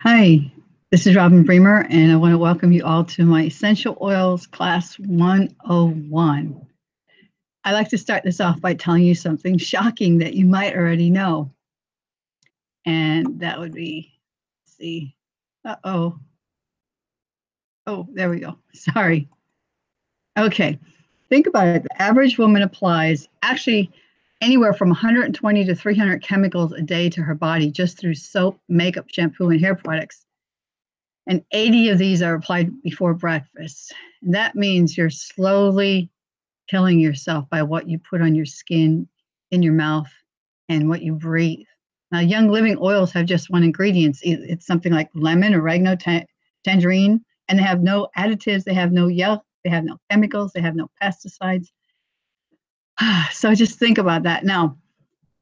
Hi, this is Robin Bremer, and I want to welcome you all to my Essential Oils Class 101. I like to start this off by telling you something shocking that you might already know. And that would be, let's see, uh-oh. Oh, there we go. Sorry. Okay, think about it. The average woman applies actually anywhere from 120 to 300 chemicals a day to her body just through soap, makeup, shampoo, and hair products. And 80 of these are applied before breakfast. And that means you're slowly killing yourself by what you put on your skin, in your mouth, and what you breathe. Now, Young Living oils have just one ingredient. It's something like lemon, oregano, tangerine, and they have no additives, they have no yelk, they have no chemicals, they have no pesticides. So just think about that. Now,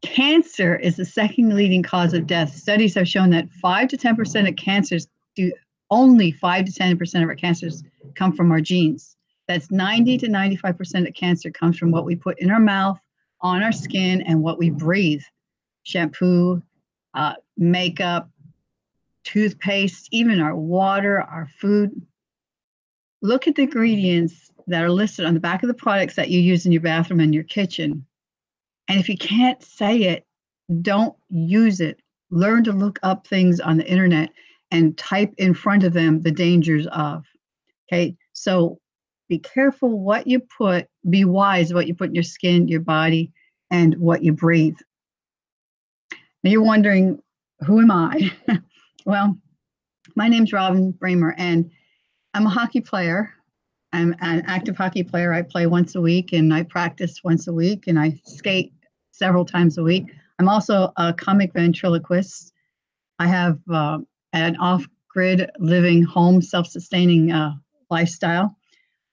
cancer is the second leading cause of death. Studies have shown that 5 to 10% of cancers do only 5 to 10% of our cancers come from our genes. That's 90 to 95% of cancer comes from what we put in our mouth, on our skin, and what we breathe. Shampoo, makeup, toothpaste, even our water, our food. Look at the ingredients that are listed on the back of the products that you use in your bathroom and your kitchen. And if you can't say it, don't use it. Learn to look up things on the internet and type in front of them the dangers of. Okay, so be careful what you put, be wise what you put in your skin, your body, and what you breathe. Now you're wondering, who am I? Well, my name's Robin Bremer, and I'm a hockey player. I'm an active hockey player. I play once a week, and I practice once a week, and I skate several times a week. I'm also a comic ventriloquist. I have an off-grid living home, self-sustaining lifestyle.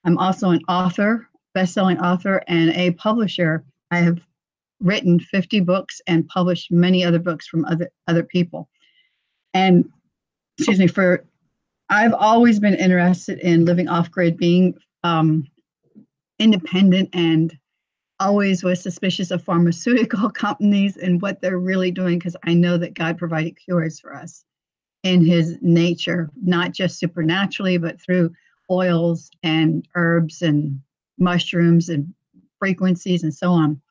I'm also an author, best-selling author, and a publisher. I have written 50 books and published many other books from other people. And excuse me, I've always been interested in living off-grid, being independent, and always was suspicious of pharmaceutical companies and what they're really doing, because I know that God provided cures for us in his nature, not just supernaturally, but through oils and herbs and mushrooms and frequencies and so on.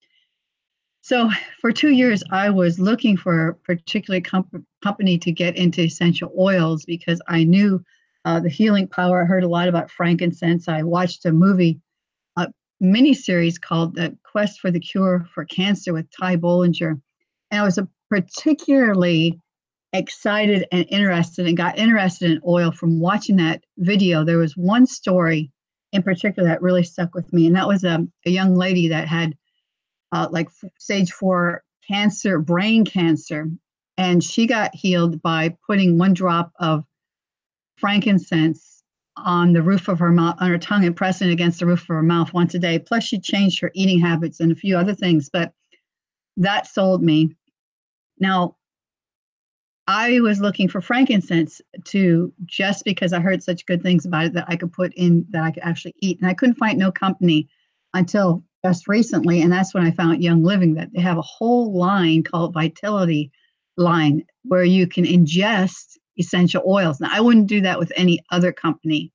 So for 2 years, I was looking for a particular company to get into essential oils because I knew the healing power. I heard a lot about frankincense. I watched a miniseries called The Quest for the Cure for Cancer with Ty Bollinger. And I was particularly excited and interested and got interested in oil from watching that video. There was one story in particular that really stuck with me, and that was a young lady that had like stage 4 cancer, brain cancer, and she got healed by putting 1 drop of frankincense on the roof of her mouth, on her tongue, and pressing it against the roof of her mouth once a day. Plus, she changed her eating habits and a few other things, but that sold me. Now, I was looking for frankincense just because I heard such good things about it that I could put in, that I could actually eat. And I couldn't find no company until just recently. And that's when I found Young Living, that they have a whole line called Vitality line where you can ingest essential oils. Now, I wouldn't do that with any other company.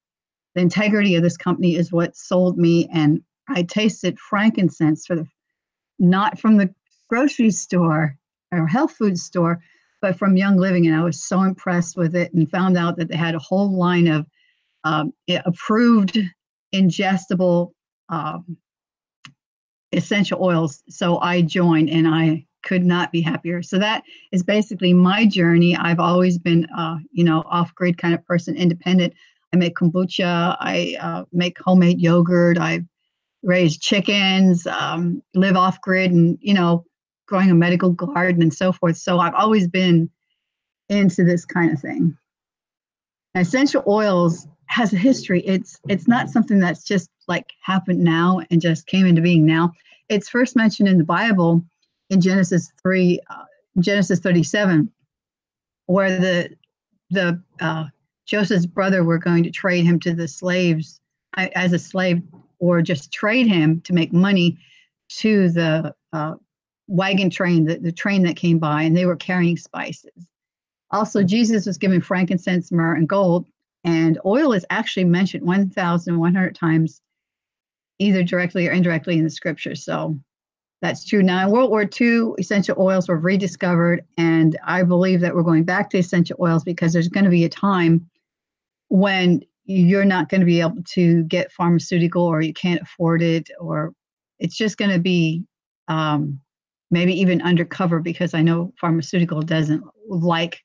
The integrity of this company is what sold me. And I tasted frankincense not from the grocery store or health food store, but from Young Living. And I was so impressed with it, and found out that they had a whole line of approved ingestible essential oils. So I joined, and I could not be happier. So that is basically my journey. I've always been, off-grid kind of person, independent. I make kombucha. I make homemade yogurt. I raise chickens, live off-grid, and, growing a medical garden and so forth. So I've always been into this kind of thing. Now, essential oils has a history. It's not something that's just like happened now and just came into being now. It's first mentioned in the Bible in Genesis 37, where the Joseph's brother were going to trade him to the slaves as a slave, or just trade him to make money to the wagon train, the train that came by, and they were carrying spices. Also, Jesus was given frankincense, myrrh, and gold, and oil is actually mentioned 1,100 times, either directly or indirectly in the scriptures. So that's true. Now, in World War II, essential oils were rediscovered, and I believe that we're going back to essential oils because there's going to be a time when you're not going to be able to get pharmaceutical, or you can't afford it, or it's just going to be maybe even undercover, because I know pharmaceutical doesn't like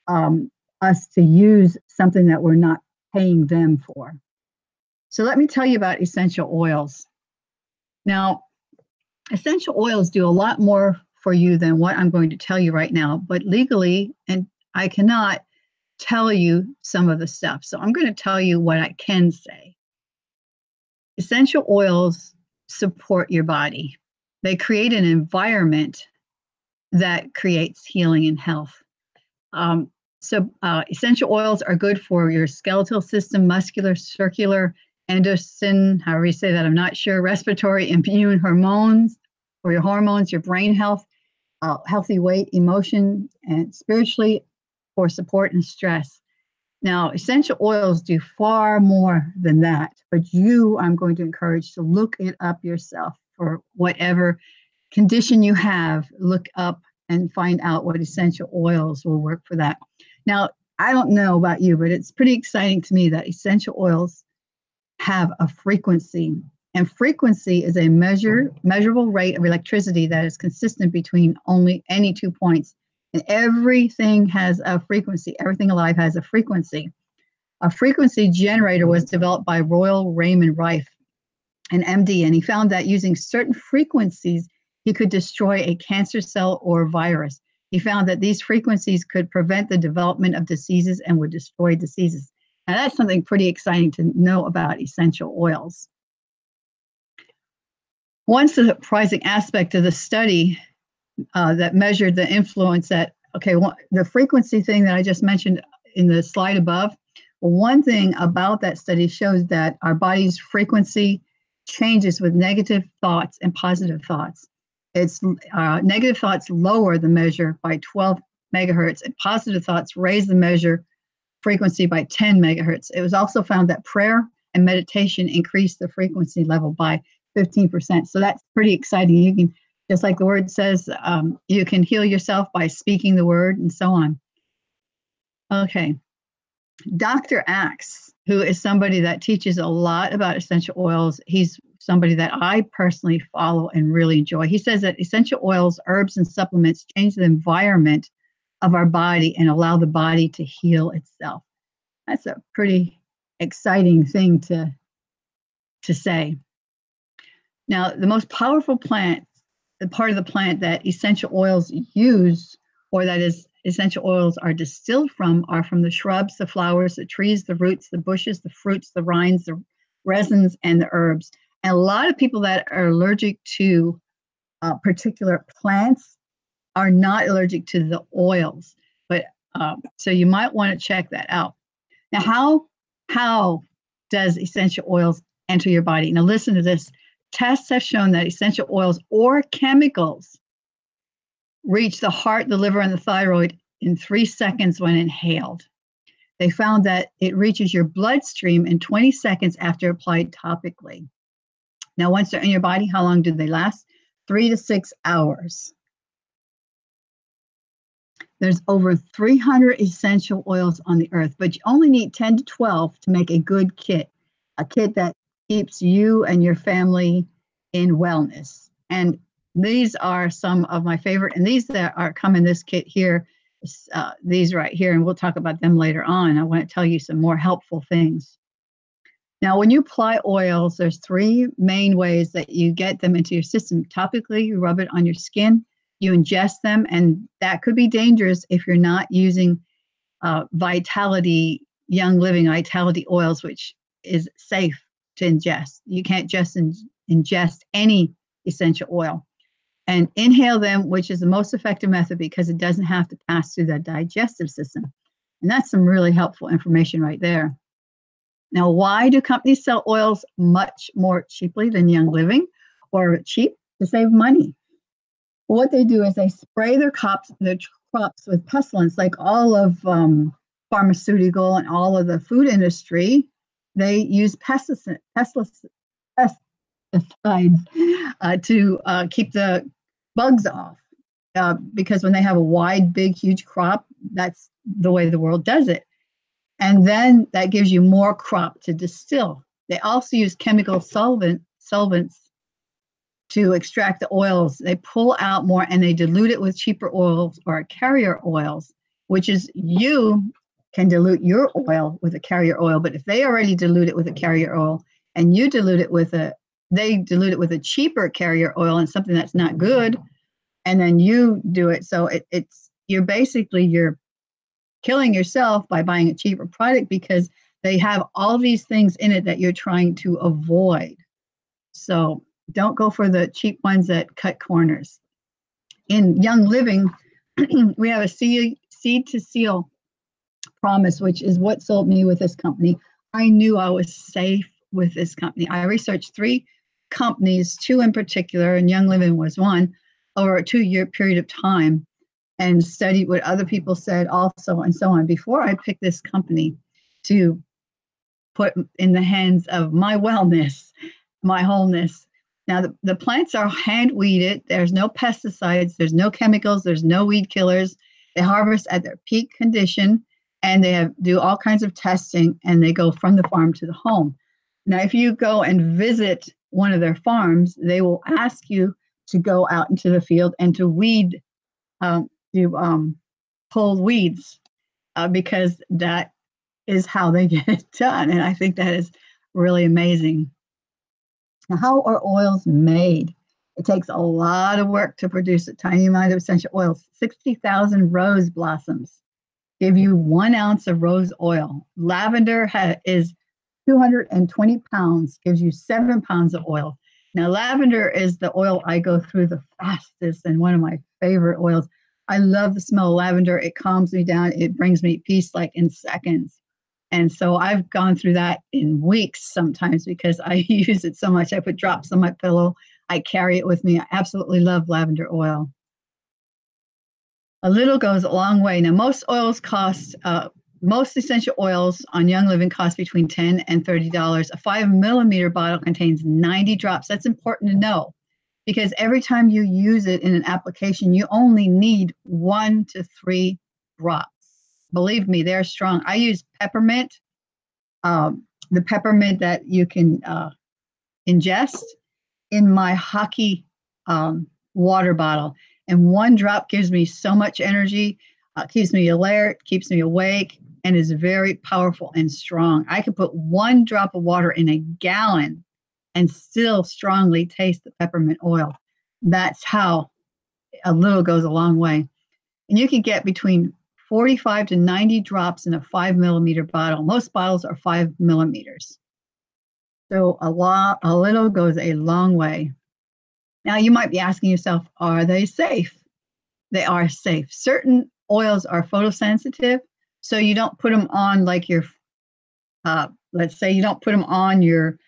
us to use something that we're not paying them for. So let me tell you about essential oils. Now, essential oils do a lot more for you than what I'm going to tell you right now, but legally, and I cannot tell you some of the stuff. So I'm going to tell you what I can say. Essential oils support your body. They create an environment that creates healing and health. Essential oils are good for your skeletal system, muscular, circular, endocrine, however you say that, I'm not sure, respiratory, immune, hormones, for your hormones, your brain health, healthy weight, emotion, and spiritually, for support and stress. Now, essential oils do far more than that, but I'm going to encourage to look it up yourself for whatever condition you have. Look up and find out what essential oils will work for that. Now, I don't know about you, but it's pretty exciting to me that essential oils have a frequency, and frequency is a measurable rate of electricity that is consistent between only any 2 points. And everything has a frequency. Everything alive has a frequency. A frequency generator was developed by Royal Raymond Rife, an MD, and he found that using certain frequencies, he could destroy a cancer cell or virus. He found that these frequencies could prevent the development of diseases and would destroy diseases. Now, that's something pretty exciting to know about essential oils. One surprising aspect of the study that measured the influence the frequency thing that I just mentioned in the slide above, one thing about that study shows that our body's frequency changes with negative thoughts and positive thoughts. It's negative thoughts lower the measure by 12 megahertz, and positive thoughts raise the measure frequency by 10 megahertz. It was also found that prayer and meditation increased the frequency level by 15%. So that's pretty exciting. You can, just like the word says, you can heal yourself by speaking the word and so on. Okay. Dr. Axe, who is somebody that teaches a lot about essential oils, he's somebody that I personally follow and really enjoy. He says that essential oils, herbs, and supplements change the environment of our body and allow the body to heal itself. That's a pretty exciting thing to say. Now, the most powerful plant, the part of the plant that essential oils use, or that is essential oils are distilled from, are from the shrubs, the flowers, the trees, the roots, the bushes, the fruits, the rinds, the resins, and the herbs. And a lot of people that are allergic to particular plants are not allergic to the oils, but so you might want to check that out. Now, how does essential oils enter your body? Now, listen to this. Tests have shown that essential oils or chemicals reach the heart, the liver, and the thyroid in 3 seconds when inhaled. They found that it reaches your bloodstream in 20 seconds after applied topically. Now, once they're in your body, how long do they last? 3 to 6 hours. There's over 300 essential oils on the earth, but you only need 10 to 12 to make a good kit, a kit that keeps you and your family in wellness. And these are some of my favorite, and these that come in this kit here, these right here, and we'll talk about them later on. I want to tell you some more helpful things. Now, when you apply oils, there's 3 main ways that you get them into your system. Topically, you rub it on your skin, you ingest them, and that could be dangerous if you're not using Vitality, Young Living Vitality oils, which is safe to ingest. You can't just ingest any essential oil. And inhale them, which is the most effective method because it doesn't have to pass through the digestive system. And that's some really helpful information right there. Now, why do companies sell oils much more cheaply than Young Living, or cheap? To save money. What they do is they spray their crops with pestilence, like all of pharmaceutical and all of the food industry, they use pesticides to keep the bugs off. Because when they have a wide, big, huge crop, that's the way the world does it. And then that gives you more crop to distill. They also use chemical solvents to extract the oils. They pull out more and they dilute it with cheaper oils or carrier oils, which is you can dilute your oil with a carrier oil. But if they already dilute it with a carrier oil and you dilute it with they dilute it with a cheaper carrier oil and something that's not good, and then you do it. So you're killing yourself by buying a cheaper product because they have all these things in it that you're trying to avoid. So don't go for the cheap ones that cut corners. In Young Living, we have a seed to seal promise, which is what sold me with this company. I knew I was safe with this company. I researched 3 companies, 2 in particular, and Young Living was one, over a 2-year period of time, and studied what other people said also, and so on, before I picked this company to put in the hands of my wellness, my wholeness. Now, the plants are hand weeded. There's no pesticides. There's no chemicals. There's no weed killers. They harvest at their peak condition, and they do all kinds of testing, and they go from the farm to the home. Now, if you go and visit one of their farms, they will ask you to go out into the field and to weed, pull weeds, because that is how they get it done. And I think that is really amazing. Now, how are oils made? It takes a lot of work to produce a tiny amount of essential oils. 60,000 rose blossoms give you 1 ounce of rose oil. Lavender is 220 pounds, gives you 7 pounds of oil. Now, lavender is the oil I go through the fastest and one of my favorite oils. I love the smell of lavender. It calms me down. It brings me peace like in seconds. And so I've gone through that in weeks sometimes because I use it so much. I put drops on my pillow. I carry it with me. I absolutely love lavender oil. A little goes a long way. Now, most essential oils on Young Living cost between $10 and $30. A 5 milliliter bottle contains 90 drops. That's important to know because every time you use it in an application, you only need 1 to 3 drops. Believe me, they're strong. I use peppermint, the peppermint that you can ingest in my hockey water bottle. And 1 drop gives me so much energy, keeps me alert, keeps me awake, and is very powerful and strong. I can put 1 drop of water in a gallon and still strongly taste the peppermint oil. That's how a little goes a long way. And you can get between 45 to 90 drops in a 5 millimeter bottle. Most bottles are 5 millimeters. So a little goes a long way. Now you might be asking yourself, are they safe? They are safe. Certain oils are photosensitive, so you don't put them on like your, let's say you don't put them on your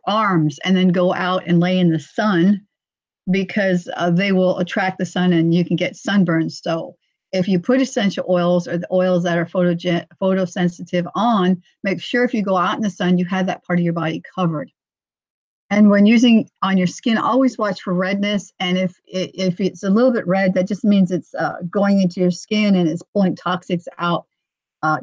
arms and then go out and lay in the sun because they will attract the sun and you can get sunburn. So if you put essential oils or the oils that are photosensitive on, make sure if you go out in the sun, you have that part of your body covered. And when using on your skin, always watch for redness. And if it's a little bit red, that just means it's going into your skin and it's pulling toxics out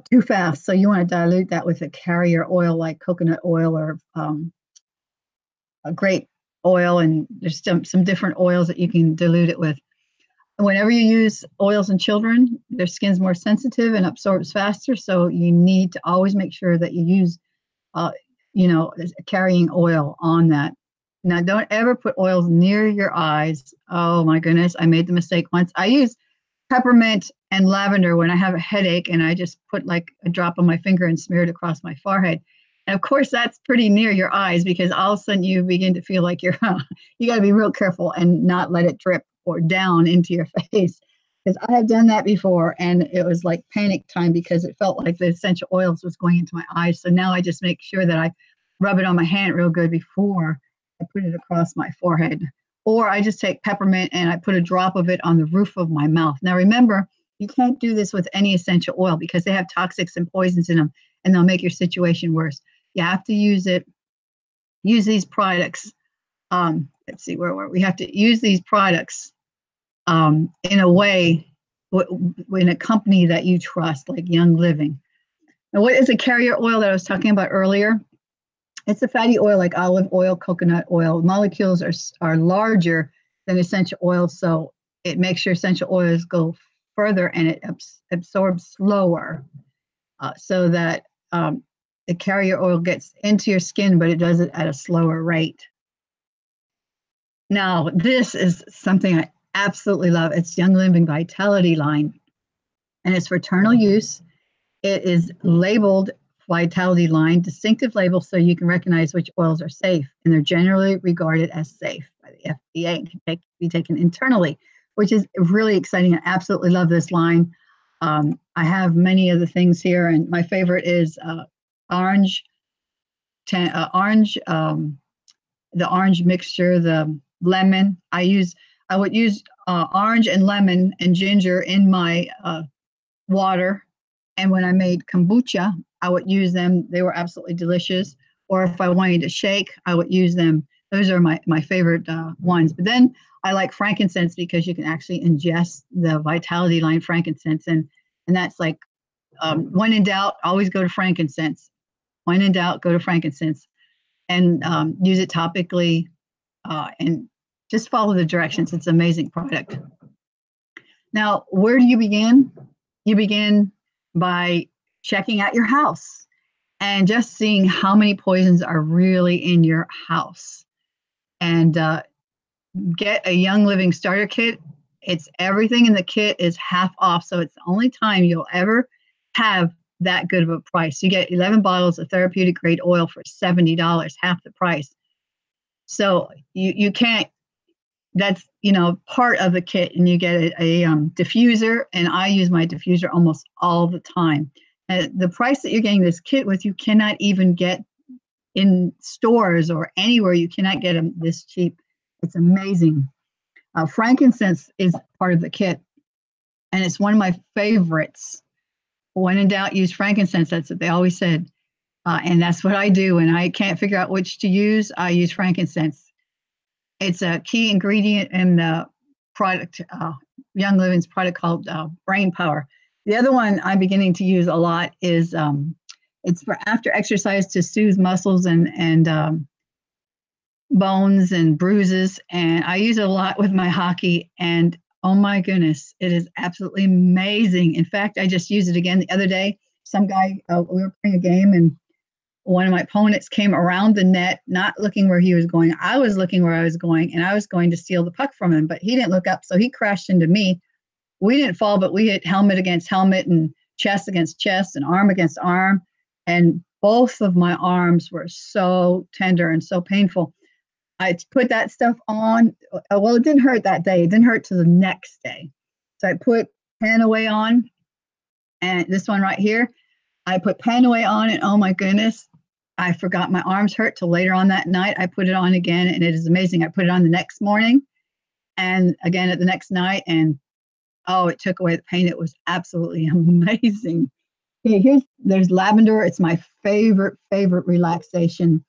too fast. So you want to dilute that with a carrier oil like coconut oil or a grape oil. And there's some different oils that you can dilute it with. Whenever you use oils in children, their skin's more sensitive and absorbs faster. So you need to always make sure that you use, carrying oil on that. Now, don't ever put oils near your eyes. Oh my goodness, I made the mistake once. I use peppermint and lavender when I have a headache, and I just put like a drop on my finger and smear it across my forehead. And of course, that's pretty near your eyes because all of a sudden you begin to feel like you got to be real careful and not let it drip or down into your face. Because I have done that before, and it was like panic time because it felt like the essential oils was going into my eyes. So now I just make sure that I rub it on my hand real good before I put it across my forehead. Or I just take peppermint and I put a drop of it on the roof of my mouth. Now remember, you can't do this with any essential oil because they have toxics and poisons in them, and they'll make your situation worse. You have to use these products. Let's see, where were we? Have to use these products in a way, in a company that you trust, like Young Living. Now, what is a carrier oil that I was talking about earlier? It's a fatty oil like olive oil, coconut oil. Molecules are larger than essential oils, so it makes your essential oils go further and it absorbs slower, so that the carrier oil gets into your skin, but it does it at a slower rate. Now, this is something I absolutely love. It's Young Living Vitality line, and it's for internal use. It is labeled Vitality line, distinctive label, so you can recognize which oils are safe, and they're generally regarded as safe by the FDA and can be taken internally, which is really exciting. I absolutely love this line. I have many of the things here, and my favorite is orange, the orange mixture, the lemon. I would use orange and lemon and ginger in my water, and when I made kombucha, I would use them. They were absolutely delicious. Or if I wanted to shake, I would use them. Those are my favorite ones. But then I like frankincense because you can actually ingest the Vitality line frankincense, and that's like, when in doubt, always go to frankincense. When in doubt, go to frankincense, and use it topically, and just follow the directions. It's an amazing product. Now, where do you begin? You begin by checking out your house and just seeing how many poisons are really in your house. And get a Young Living starter kit. It's everything in the kit is half off, so it's the only time you'll ever have that good of a price. You get 11 bottles of therapeutic grade oil for $70, half the price. So you can't. That's part of the kit, and you get a diffuser, and I use my diffuser almost all the time. The price that you're getting this kit with, you cannot even get in stores or anywhere. You cannot get them this cheap. It's amazing. Frankincense is part of the kit, and it's one of my favorites. When in doubt, use frankincense. That's what they always said, and that's what I do. And I can't figure out which to use. I use frankincense. It's a key ingredient in the product, Young Living's product called Brain Power. The other one I'm beginning to use a lot is it's for after exercise to soothe muscles and bones and bruises. And I use it a lot with my hockey. And oh my goodness, it is absolutely amazing. In fact, I just used it again the other day. Some guy, we were playing a game, and one of my opponents came around the net, not looking where he was going. I was looking where I was going, and I was going to steal the puck from him, but he didn't look up, so he crashed into me. We didn't fall, but we hit helmet against helmet and chest against chest and arm against arm, and both of my arms were so tender and so painful. I put that stuff on. Well, it didn't hurt that day. It didn't hurt till the next day. So I put PanAway on, and this one right here, I put PanAway on, and oh my goodness, I forgot my arms hurt till later on that night. I put it on again, and it is amazing. I put it on the next morning and again at the next night, and oh, it took away the pain. It was absolutely amazing. Okay, there's lavender. It's my favorite relaxation.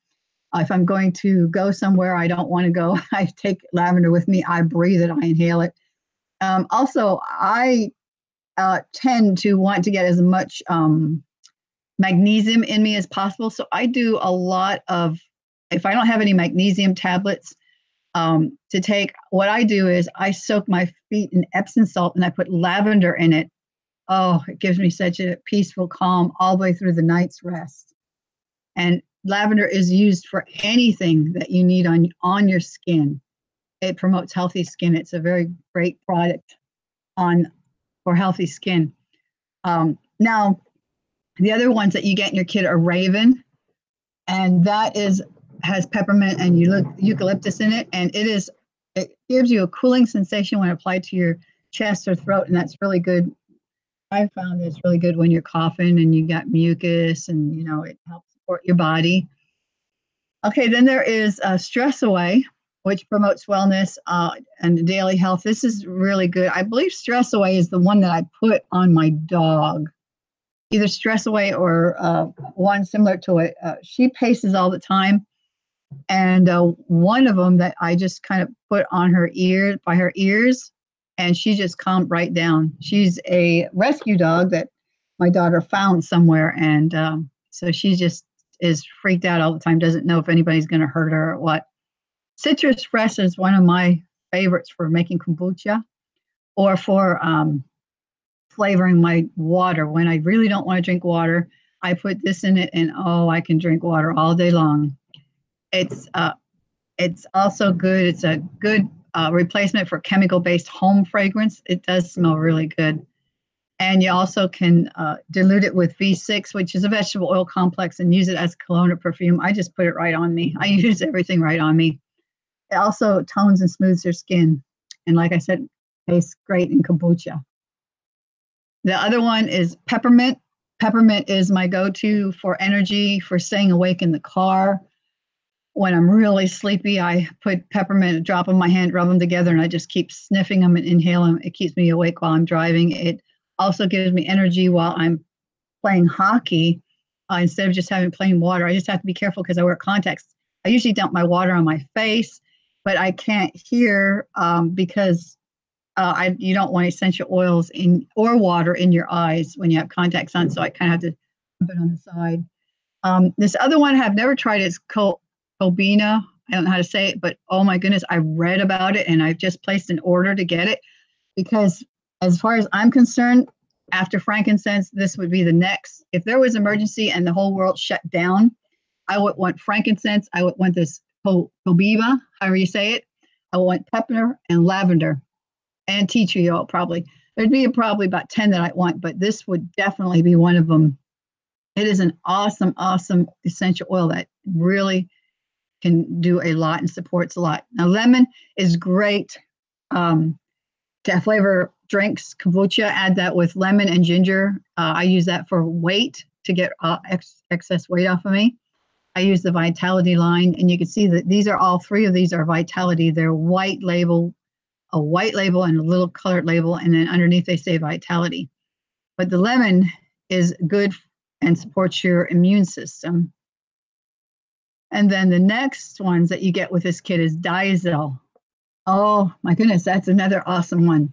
If I'm going to go somewhere I don't want to go, I take lavender with me. I breathe it. I inhale it. Also, I tend to want to get as much magnesium in me as possible. So I do a lot of, if I don't have any magnesium tablets to take, what I do is I soak my feet in Epsom salt and I put lavender in it. Oh, it gives me such a peaceful calm all the way through the night's rest. And lavender is used for anything that you need on your skin. It promotes healthy skin. It's a very great product for healthy skin. Now, the other ones that you get in your kit are Raven, and that has peppermint and eucalyptus in it, and it gives you a cooling sensation when applied to your chest or throat, and that's really good. I found it's really good when you're coughing and you got mucus, and it helps support your body. Okay, then there is Stress Away, which promotes wellness and daily health. This is really good. I believe Stress Away is the one that I put on my dog. Either Stress Away or one similar to it. She paces all the time. And one of them that I just kind of put on her ear, by her ears, and she just calmed right down. She's a rescue dog that my daughter found somewhere. And so she just is freaked out all the time, doesn't know if anybody's going to hurt her or what. Citrus Fresh is one of my favorites for making kombucha or for flavoring my water. When I really don't want to drink water, I put this in it, and oh, I can drink water all day long. It's also good. It's a good replacement for chemical-based home fragrance. It does smell really good. And you also can dilute it with V6, which is a vegetable oil complex, and use it as cologne or perfume. I just put it right on me. I use everything right on me. It also tones and smooths your skin. And like I said, tastes great in kombucha. The other one is peppermint. Peppermint is my go-to for energy, for staying awake in the car. When I'm really sleepy, I put peppermint, a drop in my hand, rub them together, and I just keep sniffing them and inhaling them. It keeps me awake while I'm driving. It also gives me energy while I'm playing hockey. Instead of just having plain water, I just have to be careful because I wear contacts. I usually dump my water on my face, but I can't hear because you don't want essential oils or water in your eyes when you have contacts on, so I kind of have to put it on the side. This other one I've never tried is Copaiba. I don't know how to say it, but oh my goodness, I read about it and I've just placed an order to get it because as far as I'm concerned, after frankincense, this would be the next. If there was emergency and the whole world shut down, I would want frankincense. I would want this Copaiba, however you say it. I would want pepper and lavender and tea tree oil probably. There'd be probably about 10 that I want, but this would definitely be one of them. It is an awesome, awesome essential oil that really can do a lot and supports a lot. Now, lemon is great to flavor drinks, kombucha. Add that with lemon and ginger. I use that for weight to get excess weight off of me. I use the Vitality line, and you can see that these are all three of these are Vitality. They're white label, a white label and a little colored label, and then underneath they say Vitality. But the lemon is good and supports your immune system. And then the next ones that you get with this kit is Diesel. Oh my goodness, that's another awesome one.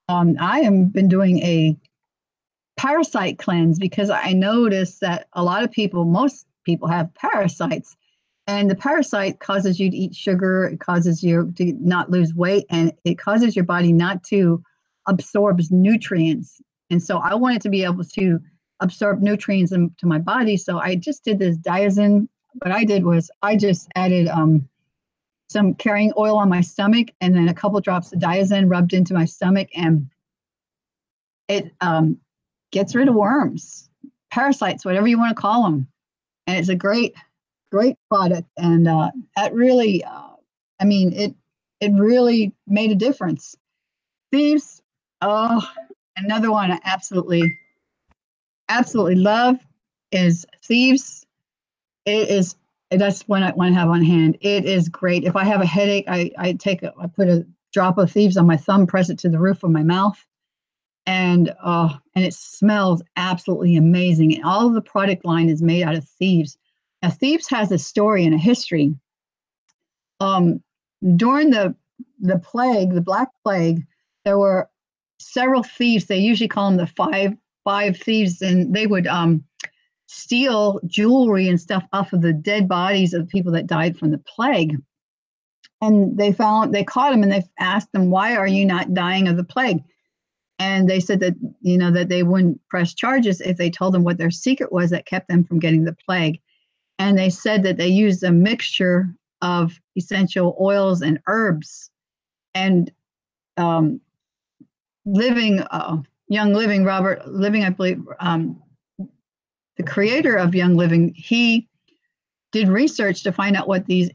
I have been doing a parasite cleanse because I noticed that a lot of people, most people have parasites, and the parasite causes you to eat sugar, it causes you to not lose weight, and it causes your body not to absorb nutrients. And so I wanted to be able to absorb nutrients into my body. So I just did this Diazin. What I did was I just added some carrying oil on my stomach and then a couple drops of Diazin rubbed into my stomach, and it gets rid of worms, parasites, whatever you want to call them. And it's a great, great product. And that really, I mean, it really made a difference. Thieves, oh, another one I absolutely love is Thieves. That's one I want to have on hand. It is great. If I have a headache, I put a drop of Thieves on my thumb, press it to the roof of my mouth, and it smells absolutely amazing. And all of the product line is made out of Thieves. Now, Thieves has a story and a history. During the plague, the Black Plague, there were several thieves. They usually call them the five thieves, and they would steal jewelry and stuff off of the dead bodies of people that died from the plague. And they caught them, and they asked them, "Why are you not dying of the plague?" And they said that, that they wouldn't press charges if they told them what their secret was that kept them from getting the plague. And they said that they used a mixture of essential oils and herbs. And Young Living, Robert Living, I believe, the creator of Young Living, he did research to find out what these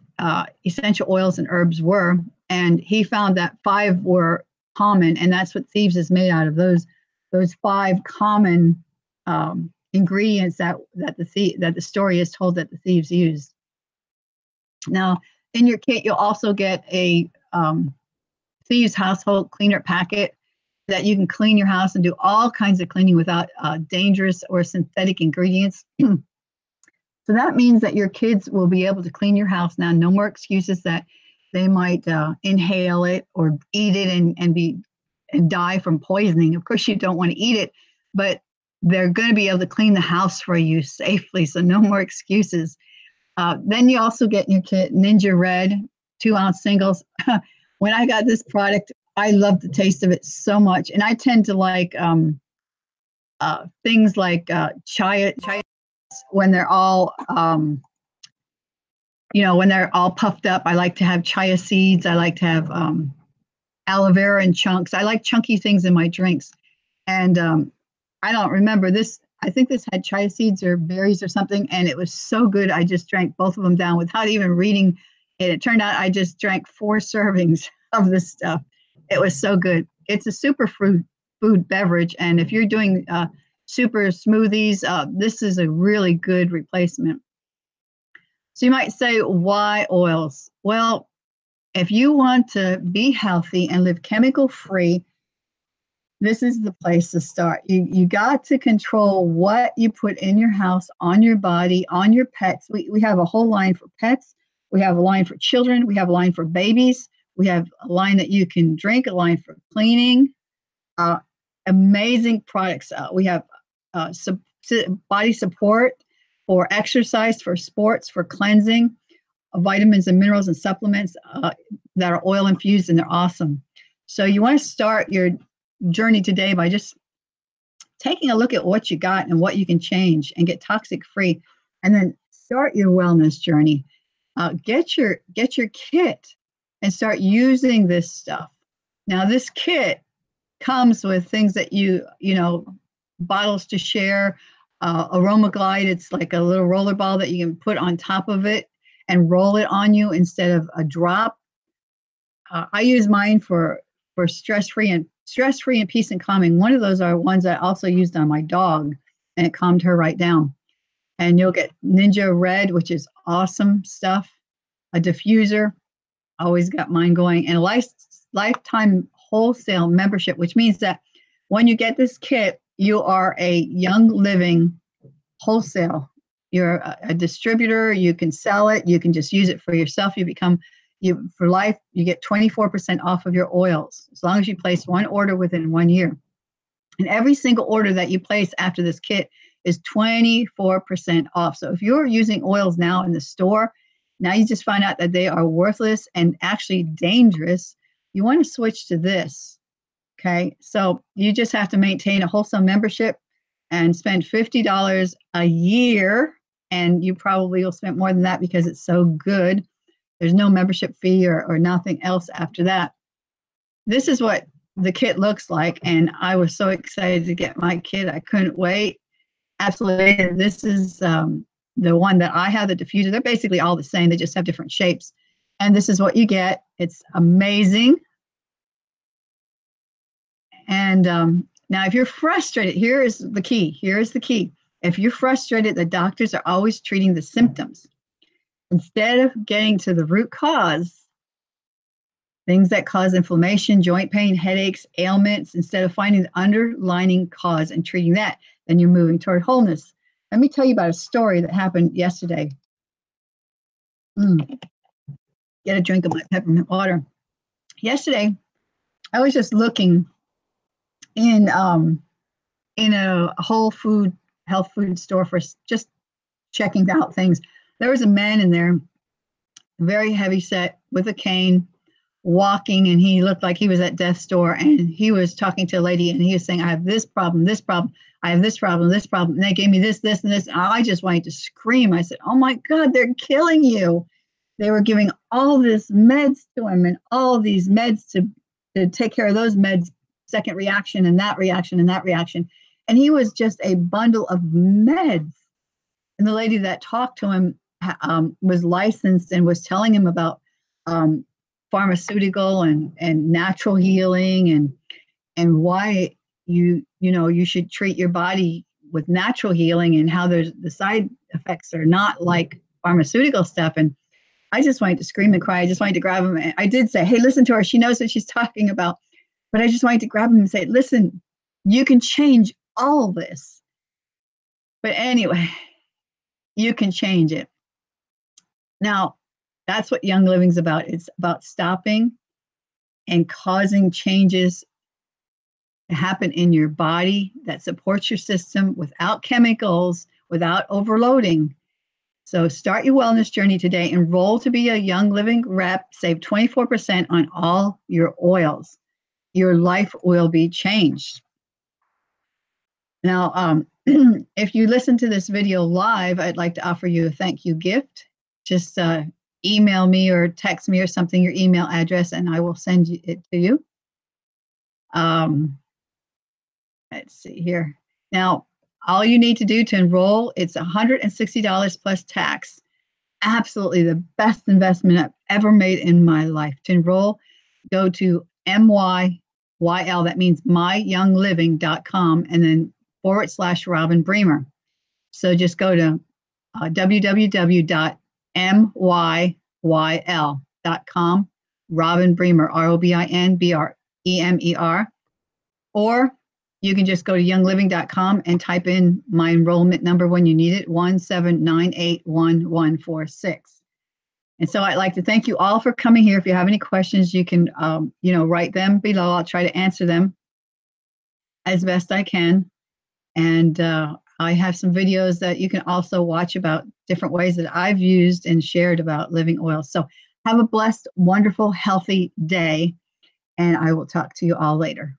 essential oils and herbs were. And he found that 5 were common, and that's what Thieves is made out of, those 5 common ingredients that the story is told that the thieves used. Now, In your kit, you'll also get a Thieves Household Cleaner packet that you can clean your house and do all kinds of cleaning without dangerous or synthetic ingredients. So that means that your kids will be able to clean your house now. No more excuses that they might inhale it or eat it and die from poisoning. Of course, you don't want to eat it, but they're going to be able to clean the house for you safely. So no more excuses. Then you also get in your kit NingXia Red 2-ounce singles. When I got this product, I love the taste of it so much, and I tend to like things like chia when they're all when they're all puffed up. I like to have chia seeds. I like to have aloe vera in chunks. I like chunky things in my drinks. And I don't remember this. I think this had chia seeds or berries or something, and it was so good. I just drank both of them down without even reading it. It turned out I just drank 4 servings of this stuff. It was so good. It's a super food beverage, and if you're doing super smoothies, this is a really good replacement. So you might say, why oils? Well, if you want to be healthy and live chemical free, this is the place to start. You got to control what you put in your house, on your body, on your pets. We have a whole line for pets. We have a line for children. We have a line for babies. We have a line that you can drink, a line for cleaning. Amazing products. We have body support for exercise, for sports, for cleansing, vitamins and minerals and supplements that are oil infused, and they're awesome. So you want to start your journey today by just taking a look at what you got and what you can change and get toxic free, and then start your wellness journey. Get your kit and start using this stuff. Now, this kit comes with things that you bottles to share. AromaGlide, it's like a little roller ball that you can put on top of it and roll it on you instead of a drop. I use mine for stress-free and peace and calming. One of those are ones I also used on my dog, and it calmed her right down. And you'll get NingXia Red, which is awesome stuff. A diffuser, always got mine going, and a lifetime wholesale membership, which means that when you get this kit, you are a Young Living wholesale. You're a distributor. You can sell it. You can just use it for yourself. For life, you get 24% off of your oils as long as you place one order within 1 year. And every single order that you place after this kit is 24% off. So if you're using oils now in the store, now you just find out that they are worthless and actually dangerous, you want to switch to this. Okay, so you just have to maintain a wholesale membership and spend $50 a year, and you probably will spend more than that because it's so good. There's no membership fee or nothing else after that. This is what the kit looks like, and I was so excited to get my kit. I couldn't wait. Absolutely. This is the one that I have, the diffuser. They're basically all the same. They just have different shapes. And this is what you get. It's amazing. And now if you're frustrated, here is the key. Here's the key. If you're frustrated, the doctors are always treating the symptoms. Instead of getting to the root cause, things that cause inflammation, joint pain, headaches, ailments, instead of finding the underlying cause and treating that, then you're moving toward wholeness. Let me tell you about a story that happened yesterday. Get a drink of my peppermint water. Yesterday, I was just looking in a whole food, health food store for just checking out things. There was a man in there, very heavy set, with a cane, walking, and he looked like he was at death's door, and he was talking to a lady, and he was saying, I have this problem, I have this problem, and they gave me this, and this. And I just wanted to scream. I said, oh my God, they're killing you. They were giving all this meds to him and all these meds to take care of those meds, second reaction and that reaction and that reaction. And he was just a bundle of meds. And the lady that talked to him was licensed and was telling him about pharmaceutical and natural healing and why you should treat your body with natural healing and how the side effects are not like pharmaceutical stuff. And I just wanted to scream and cry. I just wanted to grab him. And I did say, hey, listen to her. She knows what she's talking about. But I just wanted to grab him and say, listen, you can change all this. But anyway, you can change it. Now, that's what Young Living's about. It's about stopping and causing changes to happen in your body that supports your system without chemicals, without overloading. So start your wellness journey today. Enroll to be a Young Living rep. Save 24% on all your oils. Your life will be changed. Now, if you listen to this video live, I'd like to offer you a thank you gift. Just email me or text me or something, your email address, and I will send it to you. Let's see here. Now, all you need to do to enroll, it's $160 plus tax. Absolutely the best investment I've ever made in my life. To enroll, go to MYYL, that means myyoungliving.com, and then /Robin Bremer. So just go to www.myYL.com, Robin Bremer, ROBINBREMER, or you can just go to youngliving.com and type in my enrollment number when you need it, 179811146. And so I'd like to thank you all for coming here. If you have any questions, you can write them below. I'll try to answer them as best I can. And I have some videos that you can also watch about different ways that I've used and shared about living oils. So have a blessed, wonderful, healthy day, and I will talk to you all later.